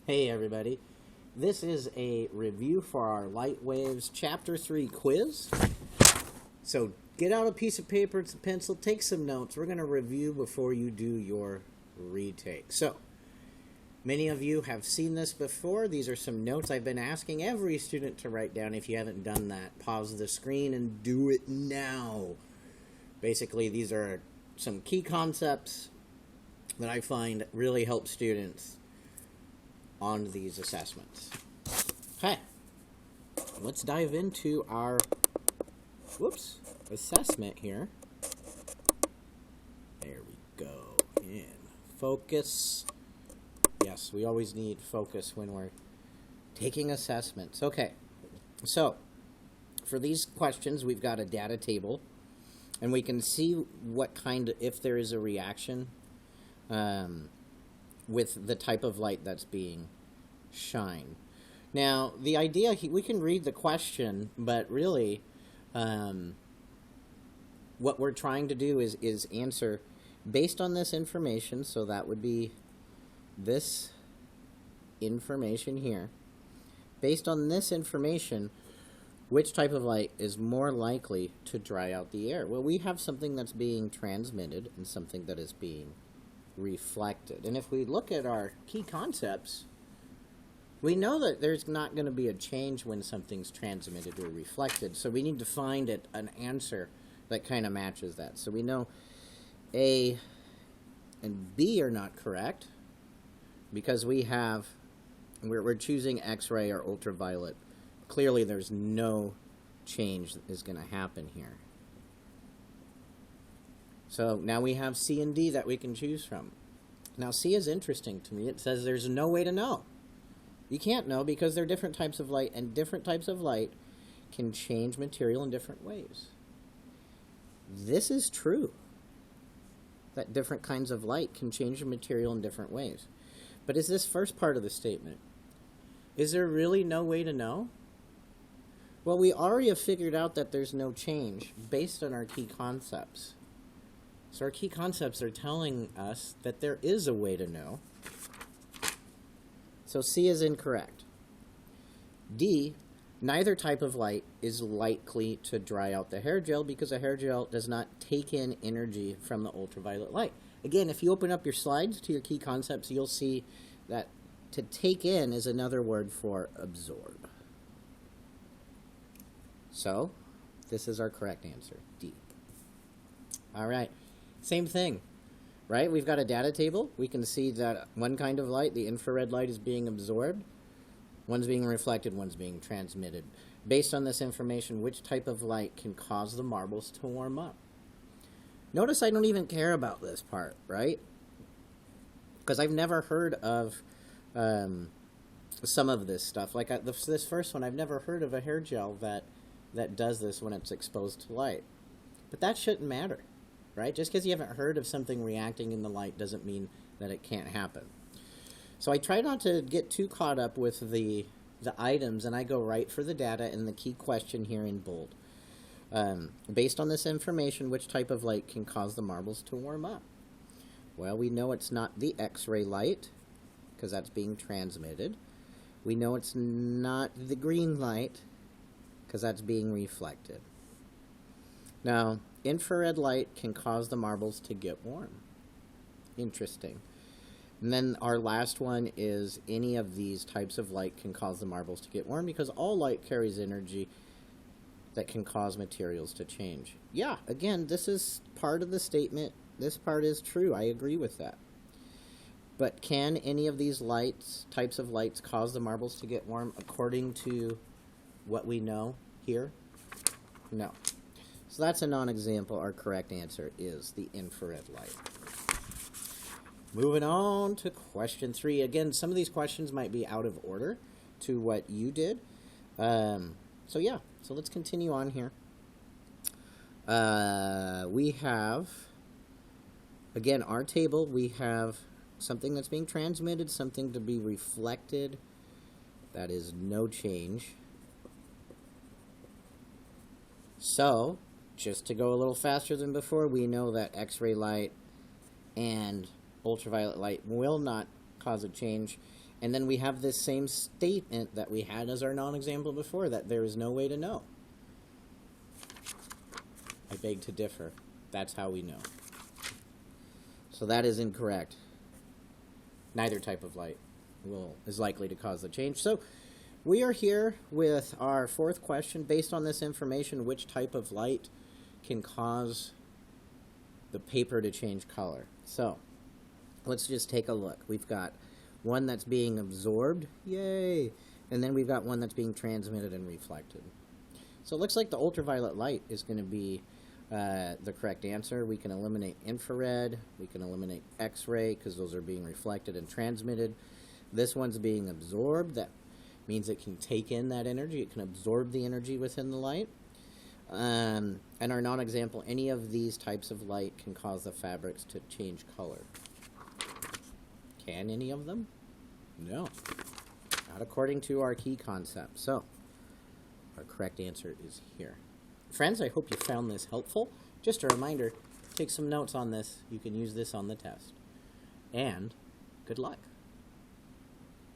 Hey everybody, this is a review for our Light Waves Chapter 3 quiz. So get out a piece of paper and some pencil, take some notes. We're going to review before you do your retake. So, many of you have seen this before. These are some notes I've been asking every student to write down. If you haven't done that, pause the screen and do it now. Basically, these are some key concepts that I find really help students on these assessments. Okay, let's dive into our assessment here. There we go. In focus. Yes, we always need focus when we're taking assessments. Okay, so for these questions, we've got a data table, and we can see what if there is a reaction with the type of light that's being shined. Now, the idea, we can read the question, but really what we're trying to do is answer based on this information. So that would be this information here. Based on this information, which type of light is more likely to dry out the air? Well, we have something that's being transmitted and something that is being reflected. And if we look at our key concepts, we know that there's not going to be a change when something's transmitted or reflected. So we need to find an answer that kind of matches that. So we know A and B are not correct because we're choosing X-ray or ultraviolet. Clearly there's no change that is going to happen here. So now we have C and D that we can choose from. Now C is interesting to me. It says there's no way to know. You can't know because there are different types of light, and different types of light can change material in different ways. This is true, that different kinds of light can change the material in different ways. But is this first part of the statement? Is there really no way to know? Well, we already have figured out that there's no change based on our key concepts. So our key concepts are telling us that there is a way to know. So C is incorrect. D, neither type of light is likely to dry out the hair gel because a hair gel does not take in energy from the ultraviolet light. Again, if you open up your slides to your key concepts, you'll see that to take in is another word for absorb. So, this is our correct answer, D. All right, same thing, right? We've got a data table. We can see that one kind of light, the infrared light, is being absorbed. One's being reflected, one's being transmitted. Based on this information, which type of light can cause the marbles to warm up? Notice I don't even care about this part, right? Because I've never heard of some of this stuff. Like this first one, I've never heard of a hair gel that does this when it's exposed to light. But that shouldn't matter, right? Just because you haven't heard of something reacting in the light doesn't mean that it can't happen. So I try not to get too caught up with the items, and I go right for the data and the key question here in bold. Based on this information, which type of light can cause the marbles to warm up? Well, we know it's not the X-ray light, because that's being transmitted. We know it's not the green light, because that's being reflected. Now, infrared light can cause the marbles to get warm. Interesting. And then our last one is any of these types of light can cause the marbles to get warm because all light carries energy that can cause materials to change. Yeah, again, this is part of the statement. This part is true. I agree with that. But can any of these types of lights cause the marbles to get warm according to what we know here? No. So that's a non-example. Our correct answer is the infrared light. Moving on to question 3. Again, some of these questions might be out of order to what you did. So let's continue on here. We have, again, our table. We have something that's being transmitted, something to be reflected. That is no change. So, just to go a little faster than before, we know that X-ray light and ultraviolet light will not cause a change. And then we have this same statement that we had as our non-example before, that there is no way to know. I beg to differ. That's how we know. So that is incorrect. Neither type of light is likely to cause the change. So we are here with our fourth question. Based on this information, which type of light can cause the paper to change color? So let's just take a look. We've got one that's being absorbed, yay, and then we've got one that's being transmitted and reflected. So it looks like the ultraviolet light is going to be the correct answer. We can eliminate infrared, we can eliminate X-ray because those are being reflected and transmitted. This one's being absorbed. That means it can take in that energy, it can absorb the energy within the light. And our non-example, any of these types of light can cause the fabrics to change color. Can any of them? No. Not according to our key concept. So, our correct answer is here. Friends, I hope you found this helpful. Just a reminder, take some notes on this. You can use this on the test. And good luck.